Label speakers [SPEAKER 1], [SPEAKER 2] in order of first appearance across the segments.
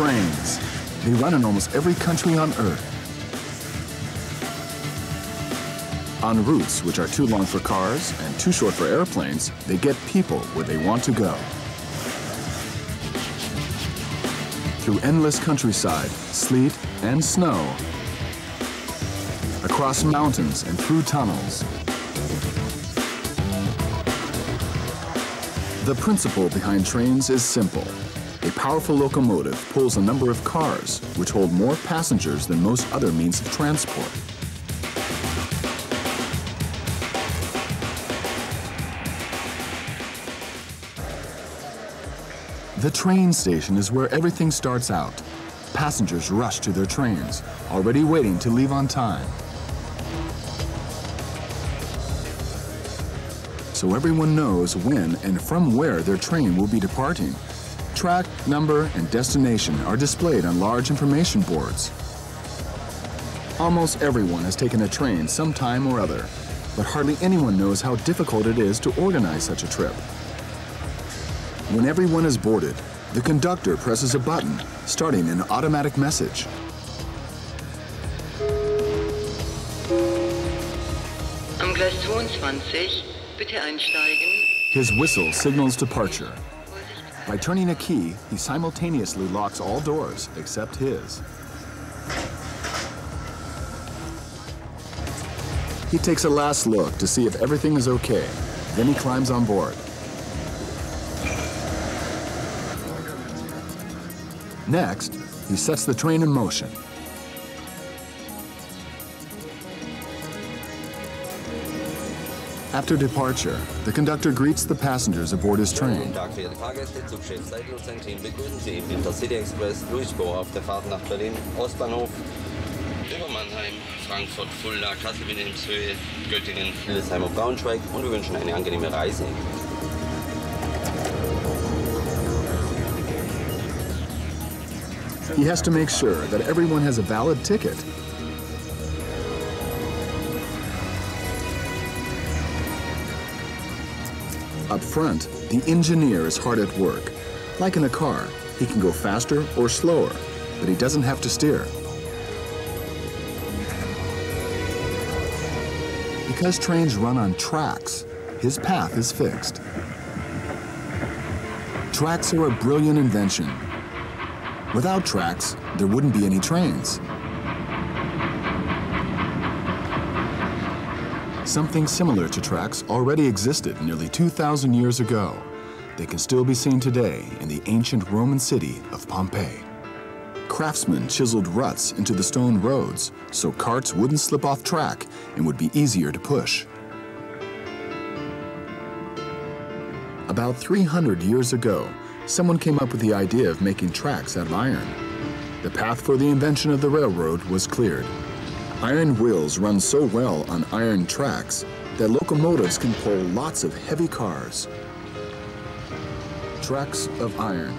[SPEAKER 1] Trains. They run in almost every country on Earth. On routes which are too long for cars and too short for airplanes, they get people where they want to go. Through endless countryside, sleet and snow, across mountains and through tunnels. The principle behind trains is simple. A powerful locomotive pulls a number of cars, which hold more passengers than most other means of transport. The train station is where everything starts out. Passengers rush to their trains, already waiting to leave on time. So everyone knows when and from where their train will be departing. Track, number, and destination are displayed on large information boards. Almost everyone has taken a train some time or other, but hardly anyone knows how difficult it is to organize such a trip. When everyone is boarded, the conductor presses a button, starting an automatic message.
[SPEAKER 2] Am Gleis 22, bitte einsteigen.
[SPEAKER 1] His whistle signals departure. By turning a key, he simultaneously locks all doors except his. He takes a last look to see if everything is okay. Then he climbs on board. Next, he sets the train in motion. After departure, the conductor greets the passengers aboard his train.
[SPEAKER 3] Guten Tag, verehrte Fahrgäste, Zugchef Zeitungszentin begrüßen Sie im Intercity Express Duisburg auf der Fahrt nach Berlin Ostbahnhof, über Mannheim, Frankfurt, Fulda, Kassel-Wilhelmshöhe, Göttingen, Hildesheim und Braunschweig und wir wünschen eine angenehme Reise.
[SPEAKER 1] He has to make sure that everyone has a valid ticket. Up front, the engineer is hard at work. Like in a car, he can go faster or slower, but he doesn't have to steer. Because trains run on tracks, his path is fixed. Tracks are a brilliant invention. Without tracks, there wouldn't be any trains. Something similar to tracks already existed nearly 2,000 years ago. They can still be seen today in the ancient Roman city of Pompeii. Craftsmen chiseled ruts into the stone roads so carts wouldn't slip off track and would be easier to push. About 300 years ago, someone came up with the idea of making tracks out of iron. The path for the invention of the railroad was cleared. Iron wheels run so well on iron tracks that locomotives can pull lots of heavy cars. Tracks of iron.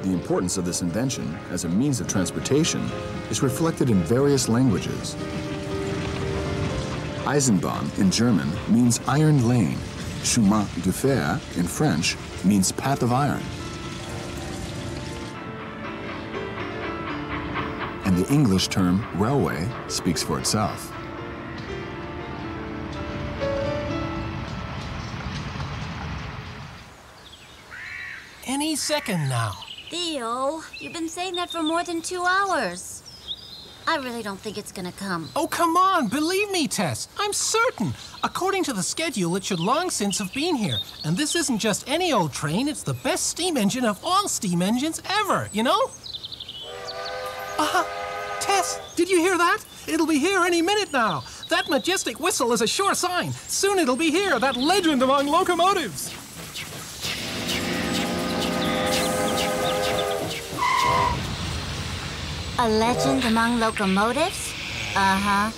[SPEAKER 1] The importance of this invention as a means of transportation is reflected in various languages. Eisenbahn in German means iron lane. Chemin de fer in French means path of iron. And the English term railway speaks for itself.
[SPEAKER 4] Any second now.
[SPEAKER 5] Theo, you've been saying that for more than 2 hours. I really don't think it's gonna come.
[SPEAKER 4] Oh, come on, believe me, Tess. I'm certain. According to the schedule, it should long since have been here. And this isn't just any old train, it's the best steam engine of all steam engines ever, you know? Tess, did you hear that? It'll be here any minute now. That majestic whistle is a sure sign. Soon it'll be here, that legend among locomotives.
[SPEAKER 5] A legend among locomotives? Uh-huh.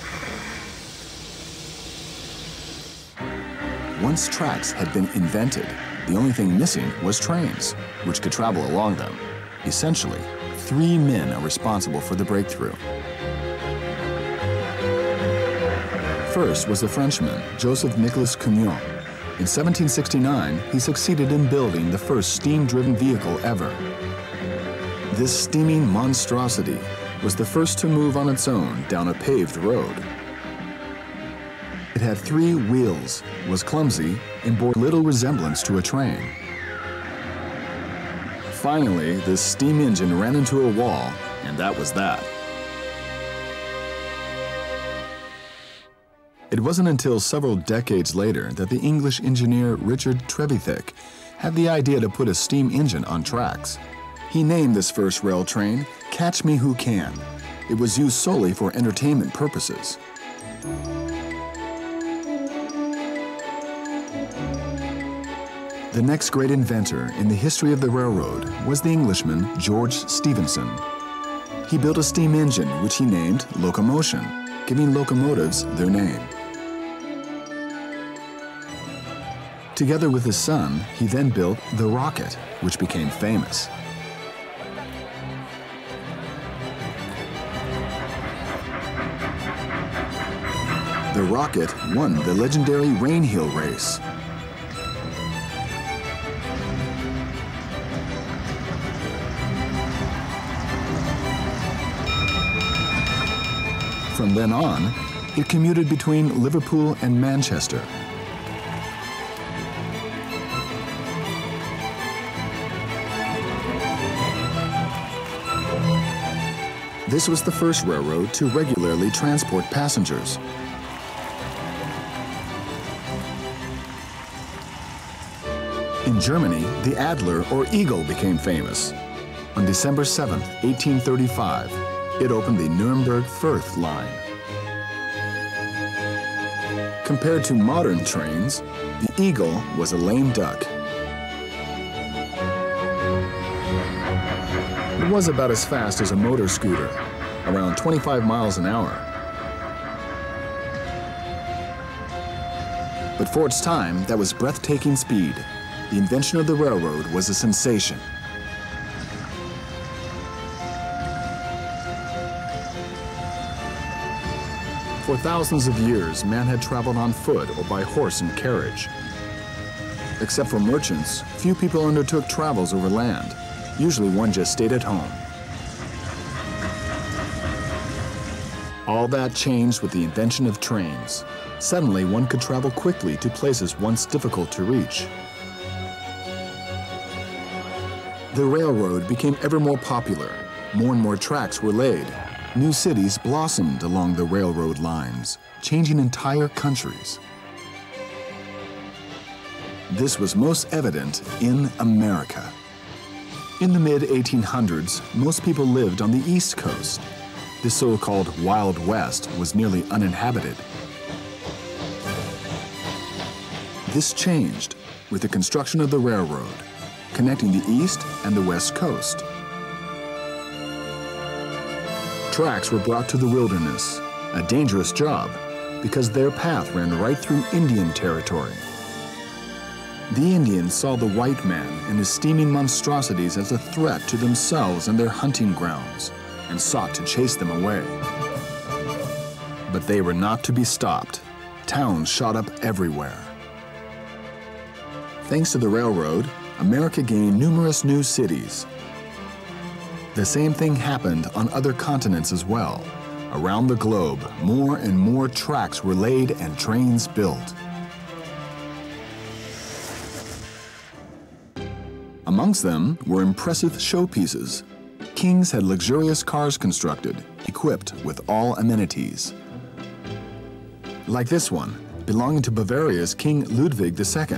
[SPEAKER 1] Once tracks had been invented, the only thing missing was trains, which could travel along them. Essentially, 3 men are responsible for the breakthrough. First was the Frenchman, Joseph Nicolas Cugnot. In 1769, he succeeded in building the first steam-driven vehicle ever. This steaming monstrosity was the first to move on its own down a paved road. It had 3 wheels, was clumsy, and bore little resemblance to a train. Finally, this steam engine ran into a wall, and that was that. It wasn't until several decades later that the English engineer Richard Trevithick had the idea to put a steam engine on tracks. He named this first rail train Catch Me Who Can. It was used solely for entertainment purposes. The next great inventor in the history of the railroad was the Englishman George Stephenson. He built a steam engine which he named Locomotion, giving locomotives their name. Together with his son, he then built the Rocket, which became famous. The Rocket won the legendary Rainhill race. From then on, it commuted between Liverpool and Manchester. This was the first railroad to regularly transport passengers. In Germany, the Adler or Eagle became famous. On December 7, 1835, it opened the Nuremberg-Fürth line. Compared to modern trains, the Eagle was a lame duck. It was about as fast as a motor scooter, around 25 miles an hour. But for its time, that was breathtaking speed. The invention of the railroad was a sensation. For thousands of years, man had traveled on foot or by horse and carriage. Except for merchants, few people undertook travels over land. Usually one just stayed at home. All that changed with the invention of trains. Suddenly, one could travel quickly to places once difficult to reach. The railroad became ever more popular. More and more tracks were laid. New cities blossomed along the railroad lines, changing entire countries. This was most evident in America. In the mid-1800s, most people lived on the East Coast. The so-called Wild West was nearly uninhabited. This changed with the construction of the railroad, connecting the East and the West Coast. Tracks were brought to the wilderness, a dangerous job because their path ran right through Indian territory. The Indians saw the white man and his steaming monstrosities as a threat to themselves and their hunting grounds and sought to chase them away. But they were not to be stopped. Towns shot up everywhere. Thanks to the railroad, America gained numerous new cities. The same thing happened on other continents as well. Around the globe, more and more tracks were laid and trains built. Amongst them were impressive showpieces. Kings had luxurious cars constructed, equipped with all amenities. Like this one, belonging to Bavaria's King Ludwig II.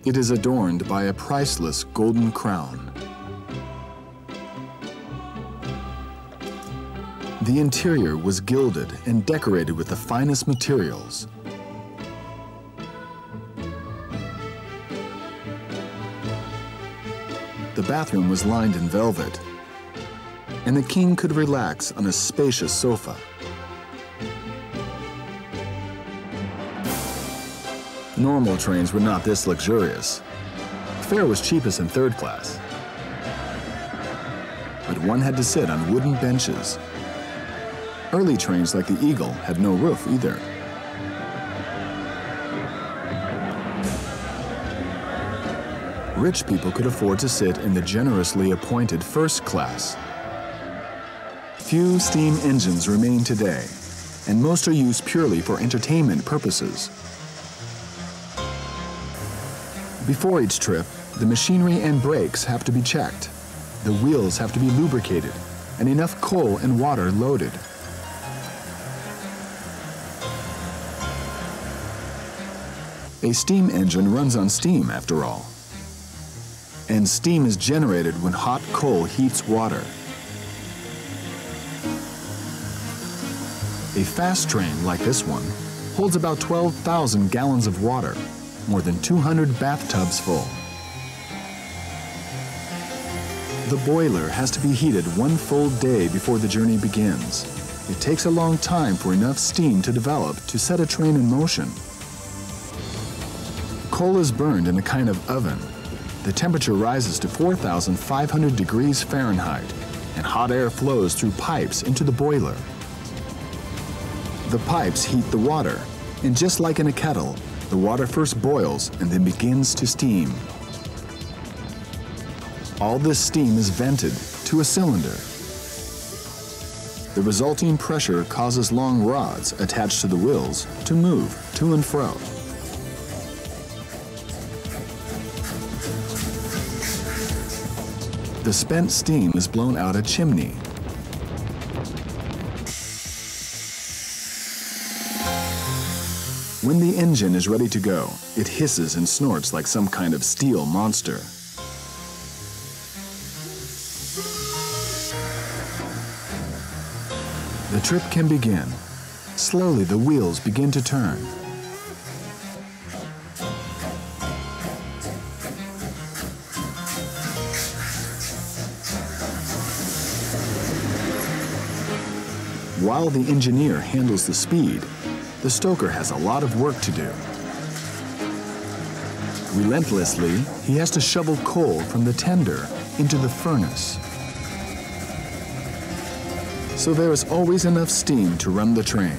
[SPEAKER 1] It is adorned by a priceless golden crown. The interior was gilded and decorated with the finest materials. The bathroom was lined in velvet, and the king could relax on a spacious sofa. Normal trains were not this luxurious. Fare was cheapest in third class. But one had to sit on wooden benches. Early trains like the Eagle had no roof either. Rich people could afford to sit in the generously appointed first class. Few steam engines remain today, and most are used purely for entertainment purposes. Before each trip, the machinery and brakes have to be checked. The wheels have to be lubricated, and enough coal and water loaded. A steam engine runs on steam, after all. And steam is generated when hot coal heats water. A fast train like this one holds about 12,000 gallons of water, more than 200 bathtubs full. The boiler has to be heated 1 full day before the journey begins. It takes a long time for enough steam to develop to set a train in motion. Coal is burned in a kind of oven. The temperature rises to 4,500 degrees Fahrenheit, and hot air flows through pipes into the boiler. The pipes heat the water, and just like in a kettle, the water first boils and then begins to steam. All this steam is vented to a cylinder. The resulting pressure causes long rods attached to the wheels to move to and fro. The spent steam is blown out a chimney. When the engine is ready to go, it hisses and snorts like some kind of steel monster. The trip can begin. Slowly, the wheels begin to turn. While the engineer handles the speed, the stoker has a lot of work to do. Relentlessly, he has to shovel coal from the tender into the furnace. So there is always enough steam to run the train.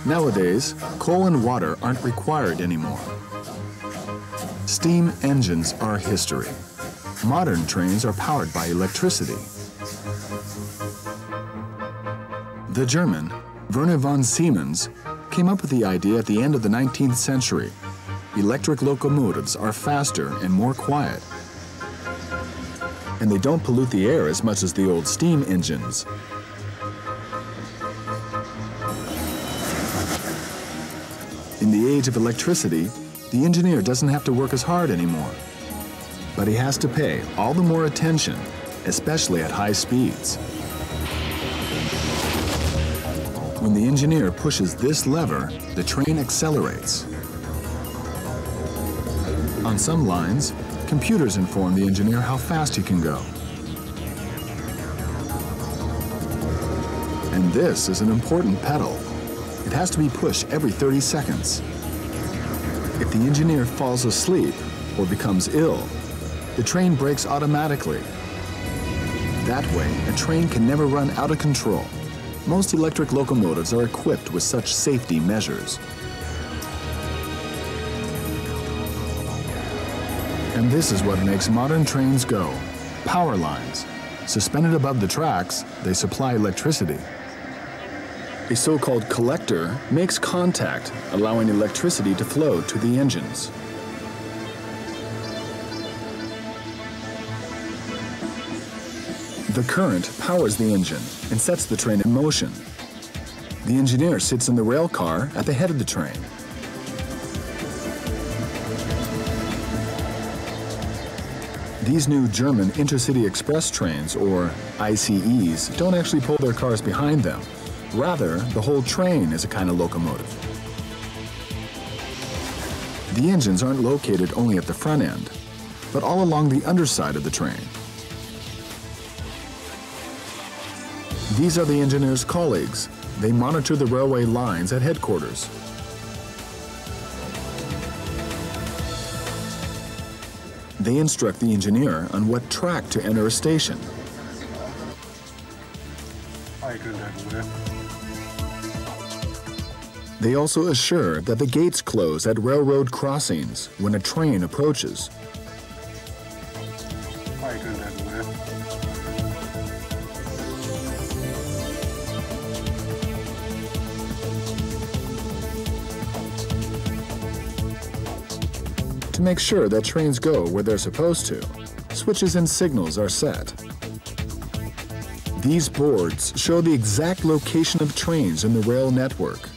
[SPEAKER 1] Nowadays, coal and water aren't required anymore. Steam engines are history. Modern trains are powered by electricity. The German, Werner von Siemens, came up with the idea at the end of the 19th century. Electric locomotives are faster and more quiet. And they don't pollute the air as much as the old steam engines. In the age of electricity, the engineer doesn't have to work as hard anymore. But he has to pay all the more attention, especially at high speeds. When the engineer pushes this lever, the train accelerates. On some lines, computers inform the engineer how fast he can go. And this is an important pedal. It has to be pushed every 30 seconds. If the engineer falls asleep or becomes ill, the train brakes automatically. That way, a train can never run out of control. Most electric locomotives are equipped with such safety measures. And this is what makes modern trains go. Power lines. Suspended above the tracks, they supply electricity. A so-called collector makes contact, allowing electricity to flow to the engines. The current powers the engine and sets the train in motion. The engineer sits in the rail car at the head of the train. These new German intercity express trains, or ICEs, don't actually pull their cars behind them. Rather, the whole train is a kind of locomotive. The engines aren't located only at the front end, but all along the underside of the train. These are the engineer's colleagues. They monitor the railway lines at headquarters. They instruct the engineer on what track to enter a station. They also assure that the gates close at railroad crossings when a train approaches. To make sure that trains go where they're supposed to, switches and signals are set. These boards show the exact location of trains in the rail network.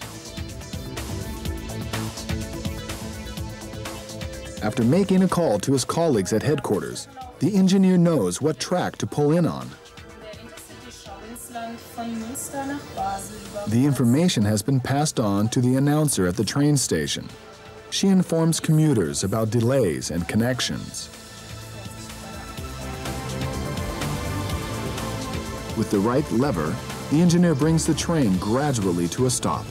[SPEAKER 1] After making a call to his colleagues at headquarters, the engineer knows what track to pull in on. The information has been passed on to the announcer at the train station. She informs commuters about delays and connections. With the right lever, the engineer brings the train gradually to a stop.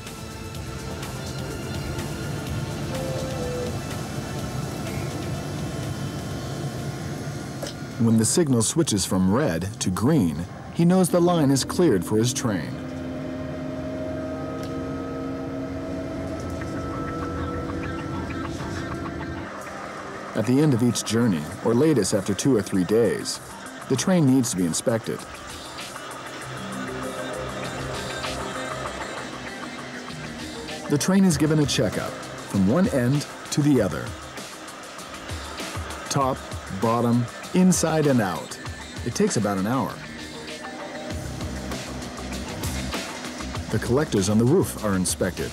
[SPEAKER 1] When the signal switches from red to green, he knows the line is cleared for his train. At the end of each journey, or latest after 2 or 3 days, the train needs to be inspected. The train is given a checkup from one end to the other. Top, bottom, inside and out. It takes about an hour. The collectors on the roof are inspected.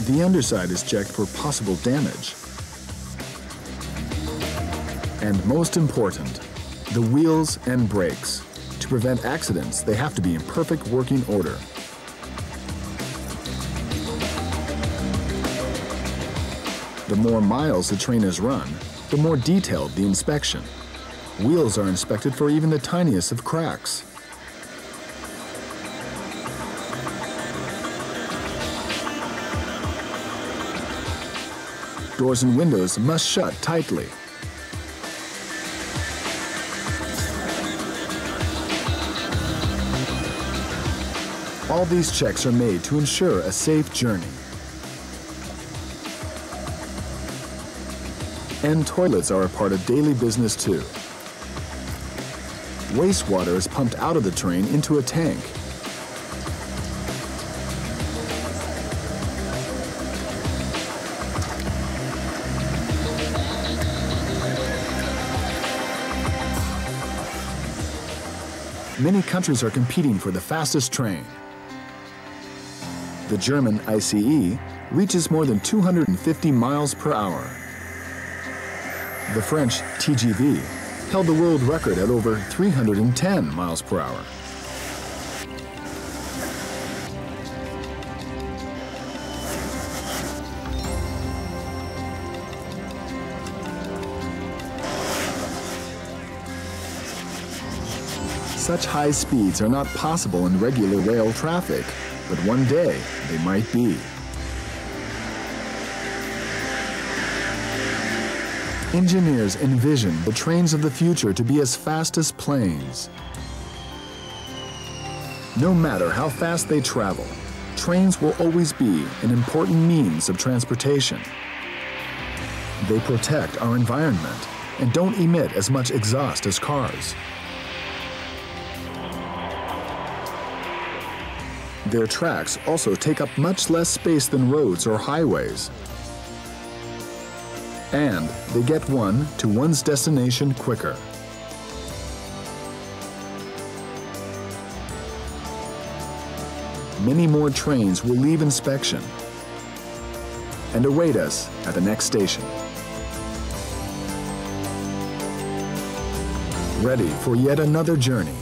[SPEAKER 1] The underside is checked for possible damage. And most important, the wheels and brakes. To prevent accidents, they have to be in perfect working order. The more miles the train has run, the more detailed the inspection. Wheels are inspected for even the tiniest of cracks. Doors and windows must shut tightly. All these checks are made to ensure a safe journey. And toilets are a part of daily business too. Wastewater is pumped out of the train into a tank. Many countries are competing for the fastest train. The German ICE reaches more than 250 miles per hour. The French TGV held the world record at over 310 miles per hour. Such high speeds are not possible in regular rail traffic, but one day they might be. Engineers envision the trains of the future to be as fast as planes. No matter how fast they travel, trains will always be an important means of transportation. They protect our environment and don't emit as much exhaust as cars. Their tracks also take up much less space than roads or highways. And they get one to one's destination quicker. Many more trains will leave inspection and await us at the next station. Ready for yet another journey.